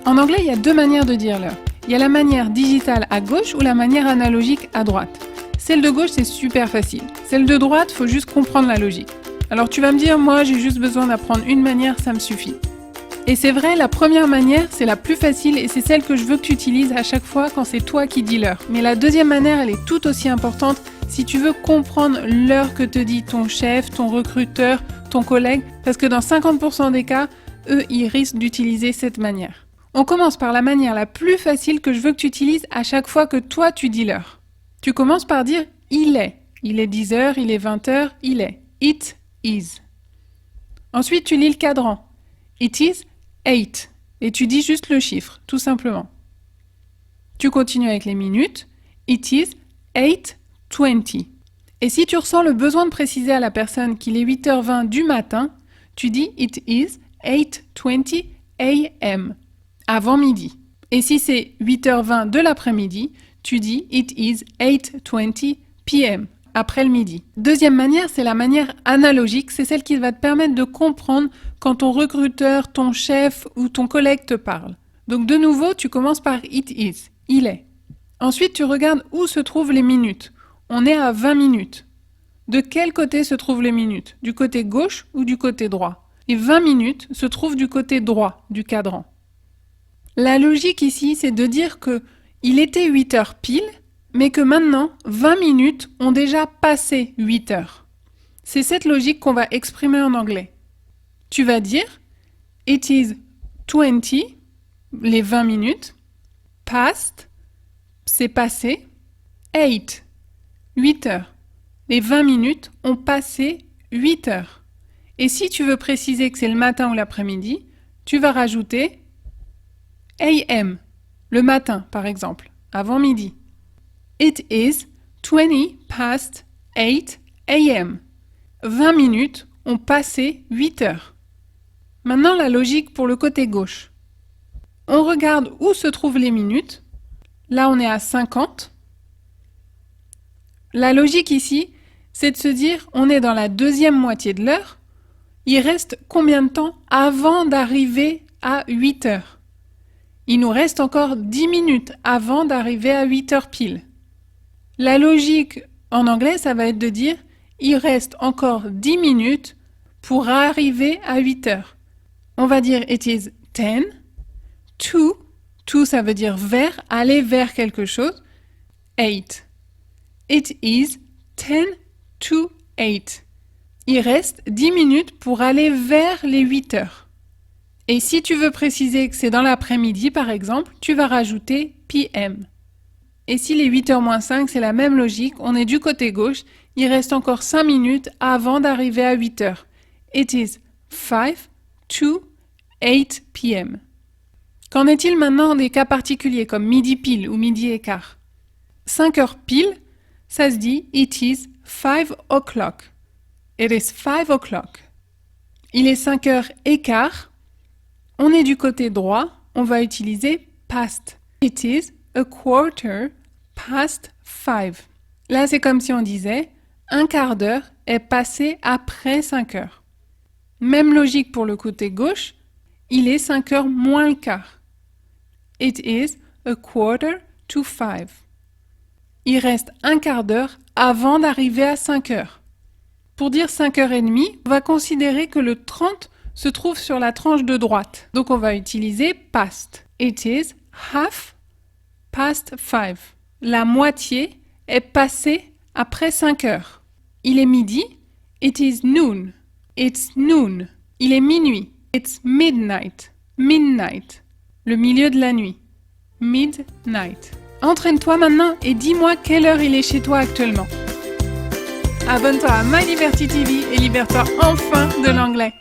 En anglais, il y a deux manières de dire l'heure. Il y a la manière digitale à gauche ou la manière analogique à droite. Celle de gauche, c'est super facile. Celle de droite, faut juste comprendre la logique. Alors tu vas me dire, moi j'ai juste besoin d'apprendre une manière, ça me suffit. Et c'est vrai, la première manière, c'est la plus facile et c'est celle que je veux que tu utilises à chaque fois quand c'est toi qui dis l'heure. Mais la deuxième manière, elle est tout aussi importante si tu veux comprendre l'heure que te dit ton chef, ton recruteur, ton collègue, parce que dans 50% des cas, eux, ils risquent d'utiliser cette manière. On commence par la manière la plus facile que je veux que tu utilises à chaque fois que toi tu dis l'heure. Tu commences par dire « il est ». Il est 10h, il est 20h, il est. It is. Ensuite, tu lis le cadran. It is 8. Et tu dis juste le chiffre, tout simplement. Tu continues avec les minutes. It is 8:20. Et si tu ressens le besoin de préciser à la personne qu'il est 8h20 du matin, tu dis It is 8:20 a.m. avant midi. Et si c'est 8h20 de l'après-midi, tu dis It is 8:20 p.m. après le midi. Deuxième manière, c'est la manière analogique, c'est celle qui va te permettre de comprendre quand ton recruteur, ton chef ou ton collègue te parle. Donc de nouveau, tu commences par It is, il est. Ensuite, tu regardes où se trouvent les minutes. On est à 20 minutes. De quel côté se trouvent les minutes? Du côté gauche ou du côté droit? Et 20 minutes se trouvent du côté droit du cadran. La logique ici, c'est de dire que il était 8 heures pile, mais que maintenant, 20 minutes ont déjà passé 8 heures. C'est cette logique qu'on va exprimer en anglais. Tu vas dire It is 20, les 20 minutes, past, c'est passé, 8, 8 heures. Les 20 minutes ont passé 8 heures. Et si tu veux préciser que c'est le matin ou l'après-midi, tu vas rajouter AM, le matin par exemple, avant midi. It is 20 past 8 a.m. 20 minutes ont passé 8 heures. Maintenant, la logique pour le côté gauche. On regarde où se trouvent les minutes. Là, on est à 50. La logique ici, c'est de se dire, on est dans la deuxième moitié de l'heure. Il reste combien de temps avant d'arriver à 8 heures? Il nous reste encore 10 minutes avant d'arriver à 8 heures pile. La logique en anglais, ça va être de dire il reste encore 10 minutes pour arriver à 8 heures. On va dire it is 10, to ça veut dire vers, aller vers quelque chose, 8. It is 10 to 8. Il reste 10 minutes pour aller vers les 8 heures. Et si tu veux préciser que c'est dans l'après-midi par exemple, tu vas rajouter PM. Et si les 8h moins 5, c'est la même logique, on est du côté gauche, il reste encore 5 minutes avant d'arriver à 8 heures. It is 5 to 8 p.m. Qu'en est-il maintenant des cas particuliers comme midi pile ou midi et quart? 5 heures pile, ça se dit It is 5 o'clock. It is 5 o'clock. Il est 5 heures et quart. On est du côté droit, on va utiliser past. It is a quarter past 5. Là, c'est comme si on disait un quart d'heure est passé après 5 heures. Même logique pour le côté gauche, il est 5 heures moins le quart. It is a quarter to 5. Il reste un quart d'heure avant d'arriver à 5 heures. Pour dire 5h30, on va considérer que le 30 se trouve sur la tranche de droite. Donc on va utiliser past. It is half past 5. La moitié est passée après 5 heures. Il est midi. It is noon. It's noon. Il est minuit. It's midnight. Midnight. Le milieu de la nuit. Midnight. Entraîne-toi maintenant et dis-moi quelle heure il est chez toi actuellement. Abonne-toi à My Liberty TV et libère-toi enfin de l'anglais.